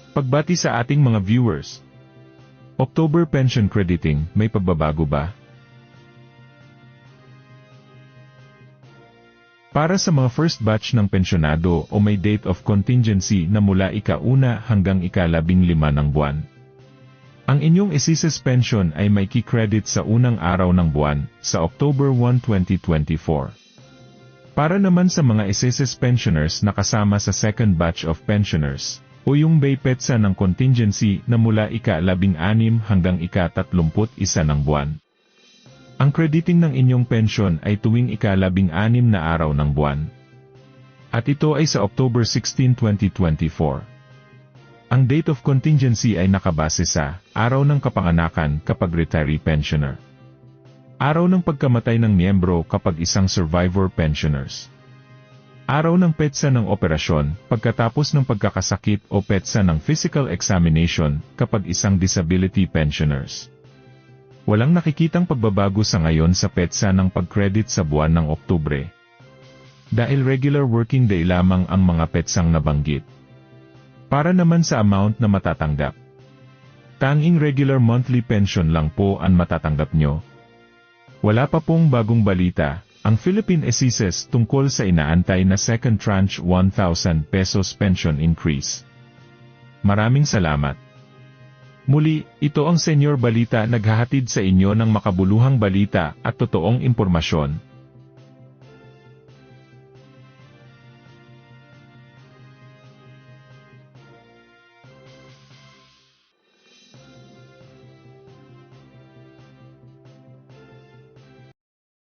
Pagbati sa ating mga viewers. October pension crediting, may pagbabago ba? Para sa mga first batch ng pensyonado o may date of contingency na mula ika-1 hanggang ika-15 ng buwan, ang inyong SSS pension ay may kikredit sa unang araw ng buwan, sa October 1, 2024. Para naman sa mga SSS pensioners na kasama sa second batch of pensioners, o yung may petsa ng contingency na mula ika-16 hanggang ika-31 ng buwan, ang crediting ng inyong pensyon ay tuwing ika-16 na araw ng buwan. At ito ay sa October 16, 2024. Ang date of contingency ay nakabase sa araw ng kapanganakan kapag retiree pensioner, araw ng pagkamatay ng miyembro kapag isang survivor pensioners, araw ng petsa ng operasyon pagkatapos ng pagkakasakit o petsa ng physical examination kapag isang disability pensioners. Walang nakikitang pagbabago sa ngayon sa petsa ng pag-credit sa buwan ng Oktubre, dahil regular working day lamang ang mga petsang nabanggit. Para naman sa amount na matatanggap, tanging regular monthly pension lang po ang matatanggap nyo. Wala pa pong bagong balita ang Philippine SSS tungkol sa inaantay na second tranche 1,000 pesos pension increase. Maraming salamat. Muli, ito ang Senyor Balita naghahatid sa inyo ng makabuluhang balita at totoong impormasyon.